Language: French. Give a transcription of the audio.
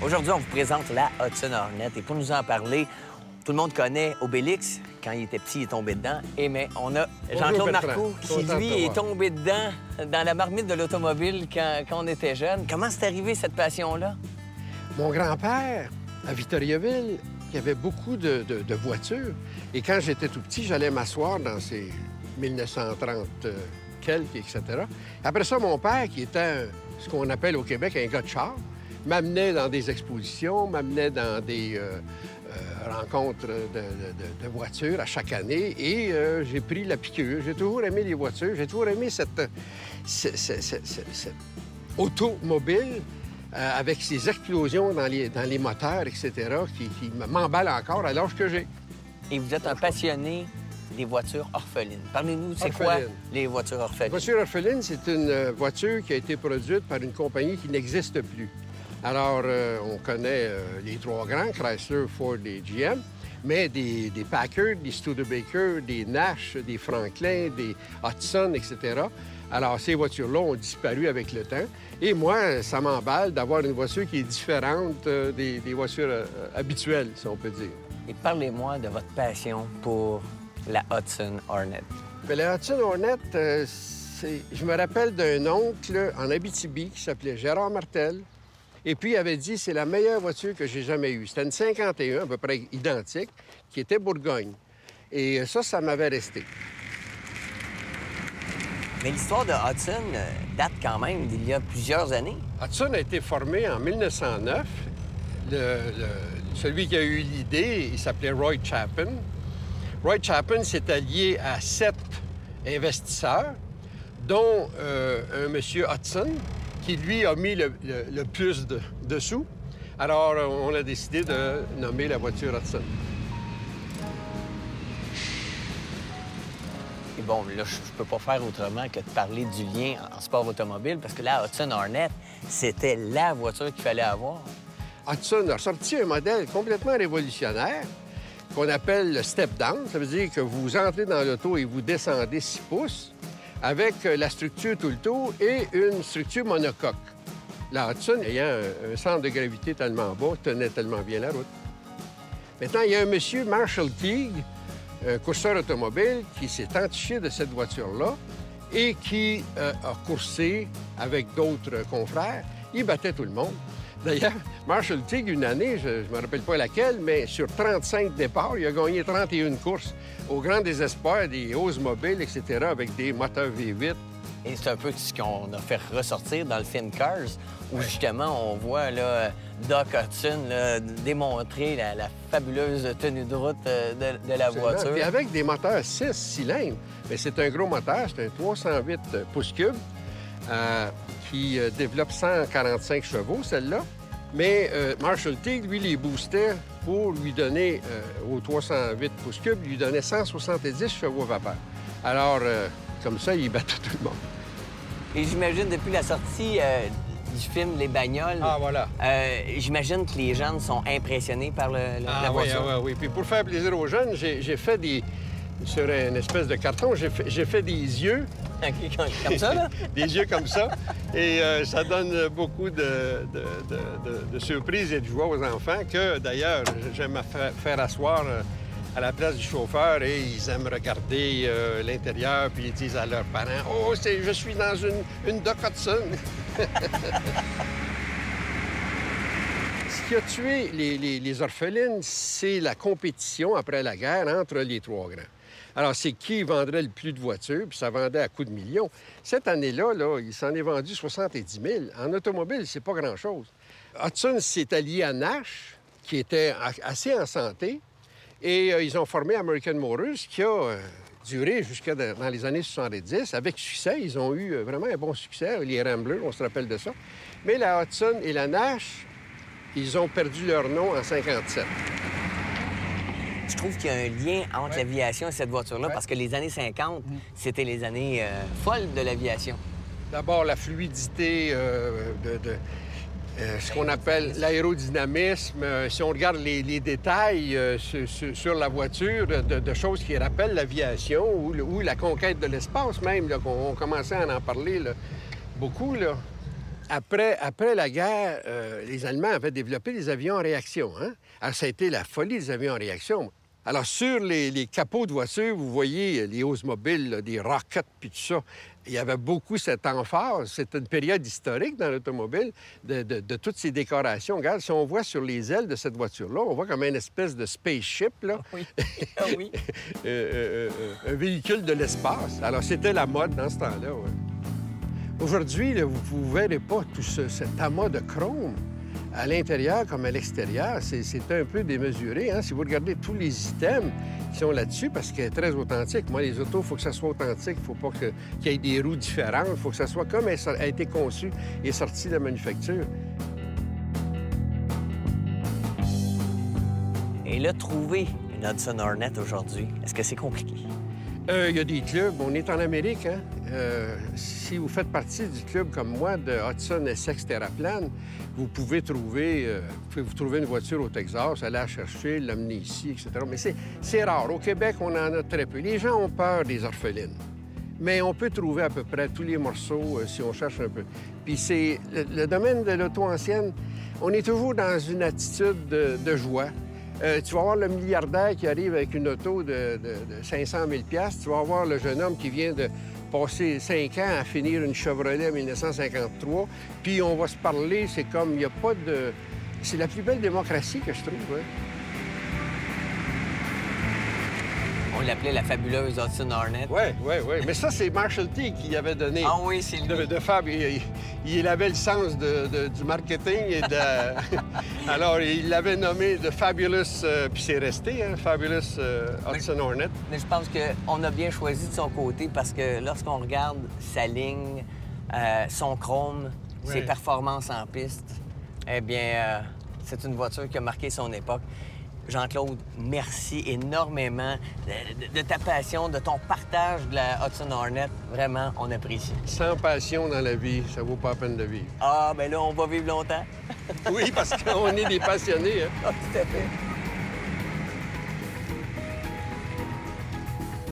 Aujourd'hui, on vous présente la Hudson Hornet. Et pour nous en parler, tout le monde connaît Obélix. Quand il était petit, il est tombé dedans. Mais on a Jean-Claude Marcoux qui, lui, est tombé dedans dans la marmite de l'automobile quand on était jeune. Comment c'est arrivé, cette passion-là? Mon grand-père, à Victoriaville, il y avait beaucoup de voitures. Et quand j'étais tout petit, j'allais m'asseoir dans ces 1930 quelques, etc. Après ça, mon père, qui était ce qu'on appelle au Québec un gars de char, m'amenait dans des expositions, m'amenait dans des rencontres de voitures à chaque année. Et j'ai pris la piqûre. J'ai toujours aimé les voitures. J'ai toujours aimé cette automobile avec ses explosions dans les moteurs, etc., qui m'emballent encore à l'âge que j'ai. Et vous êtes un passionné des voitures orphelines. Parlez-nous, c'est quoi les voitures orphelines? La voiture orpheline, c'est une voiture qui a été produite par une compagnie qui n'existe plus. Alors, on connaît les trois grands, Chrysler, Ford et GM, mais des Packard, des Studebaker, des Nash, des Franklin, des Hudson, etc. Alors, ces voitures-là ont disparu avec le temps. Et moi, ça m'emballe d'avoir une voiture qui est différente des voitures habituelles, si on peut dire. Et parlez-moi de votre passion pour la Hudson Hornet. Bien, la Hudson Hornet, je me rappelle d'un oncle en Abitibi qui s'appelait Gérard Martel. Et puis, il avait dit, c'est la meilleure voiture que j'ai jamais eue. C'était une 51, à peu près identique, qui était Bourgogne. Et ça m'avait resté. Mais l'histoire de Hudson date quand même d'il y a plusieurs années. Hudson a été formé en 1909. Celui qui a eu l'idée, il s'appelait Roy Chapin. Roy Chapin s'est allié à 7 investisseurs, dont un monsieur Hudson, qui, lui, a mis le plus de sous. Alors, on a décidé de nommer la voiture Hudson. Et bon, là, je peux pas faire autrement que de parler du lien en sport automobile, parce que la Hudson Hornet, c'était la voiture qu'il fallait avoir. Hudson a sorti un modèle complètement révolutionnaire qu'on appelle le step-down. Ça veut dire que vous entrez dans l'auto et vous descendez 6 pouces avec la structure tout le tour et une structure monocoque. La Hudson, ayant un centre de gravité tellement bas, tenait tellement bien la route. Maintenant, il y a un monsieur, Marshall Teague, un courseur automobile, qui s'est entiché de cette voiture-là et qui a coursé avec d'autres confrères. Il battait tout le monde. D'ailleurs, Marshall Teague, une année, je ne me rappelle pas laquelle, mais sur 35 départs, il a gagné 31 courses, au grand désespoir des Oldsmobile, etc., avec des moteurs V8. Et c'est un peu ce qu'on a fait ressortir dans le film Cars, où justement, on voit là, Doc Hudson là, démontrer la fabuleuse tenue de route de la voiture. Et avec des moteurs 6 cylindres. Mais c'est un gros moteur, c'est un 308 pouces cubes qui développe 145 chevaux, celle-là. Mais Marshall Teague, lui, les boostait pour lui donner, aux 308 pouces cubes, lui donnait 170 chevaux vapeur. Alors, comme ça, il battait tout le monde. Et j'imagine, depuis la sortie du film Les Bagnoles, voilà. J'imagine que les jeunes sont impressionnés par la voiture. Oui. Puis pour faire plaisir aux jeunes, j'ai fait des... Sur une espèce de carton, j'ai fait des yeux. Comme ça, là? Des yeux comme ça. Et ça donne beaucoup de surprises et de joie aux enfants que, d'ailleurs, j'aime faire asseoir à la place du chauffeur et ils aiment regarder l'intérieur puis ils disent à leurs parents « Oh, je suis dans une Doc Hudson! » Ce qui a tué les orphelines, c'est la compétition après la guerre entre les trois grands. Alors, c'est qui vendrait le plus de voitures, puis ça vendait à coups de millions. Cette année-là, il s'en est vendu 70 000. En automobile, c'est pas grand-chose. Hudson s'est allié à Nash, qui était assez en santé, et ils ont formé American Motors, qui a duré jusqu'à dans les années 70. Avec succès, ils ont eu vraiment un bon succès. Les Ramblers, on se rappelle de ça. Mais la Hudson et la Nash, ils ont perdu leur nom en 57. Je trouve qu'il y a un lien entre l'aviation et cette voiture-là, parce que les années 50, c'était les années folles de l'aviation. D'abord, la fluidité ce qu'on appelle l'aérodynamisme. Si on regarde les détails sur la voiture, de choses qui rappellent l'aviation ou la conquête de l'espace même, qu'on commençait à en parler là, beaucoup, là. Après la guerre, les Allemands avaient développé des avions en réaction. Hein? Alors, ça a été la folie des avions en réaction. Alors, sur les capots de voitures, vous voyez les Oldsmobile, là, des Rockets, puis tout ça. Il y avait beaucoup cette emphase. C'est une période historique dans l'automobile de toutes ces décorations. Regarde, si on voit sur les ailes de cette voiture-là, on voit comme une espèce de spaceship, là. Oui. Ah oui. Un véhicule de l'espace. Alors, c'était la mode dans ce temps-là, ouais. Aujourd'hui, là, vous ne verrez pas tout cet amas de chrome à l'intérieur comme à l'extérieur. C'est un peu démesuré. Hein? Si vous regardez tous les items qui sont là-dessus, parce qu'elle est très authentique. Moi, les autos, il faut que ça soit authentique. Il ne faut pas qu'il y ait des roues différentes. Il faut que ça soit comme elle a été conçue et sortie de la manufacture. Et là, trouver une Hudson Hornet aujourd'hui, est-ce que c'est compliqué? Il y a des clubs. On est en Amérique, hein? Si vous faites partie du club comme moi de Hudson SX Terraplane, vous pouvez trouver une voiture au Texas, aller la chercher, l'amener ici, etc. Mais c'est rare. Au Québec, on en a très peu. Les gens ont peur des orphelines. Mais on peut trouver à peu près tous les morceaux si on cherche un peu. Puis c'est le domaine de l'auto ancienne, on est toujours dans une attitude de joie. Tu vas avoir le milliardaire qui arrive avec une auto de 500 000 $. Tu vas avoir le jeune homme qui vient de passer 5 ans à finir une Chevrolet 1953. Puis on va se parler, c'est comme, il n'y a pas de... C'est la plus belle démocratie que je trouve, hein? On l'appelait la fabuleuse Hudson Hornet. Oui. Mais ça, c'est Marshall T qui avait donné. Ah oui, c'est lui. Il avait le sens du marketing et de... Alors, il l'avait nommé The Fabulous, puis c'est resté, hein, Fabulous Hudson Hornet. Mais je pense qu'on a bien choisi de son côté parce que lorsqu'on regarde sa ligne, son chrome, ses performances en piste, eh bien, c'est une voiture qui a marqué son époque. Jean-Claude, merci énormément de ta passion, de ton partage de la Hudson Hornet. Vraiment, on apprécie. Sans passion dans la vie, ça vaut pas la peine de vivre. Ah, bien là, on va vivre longtemps. Oui, parce qu'on est des passionnés, hein? Ah, tout à fait.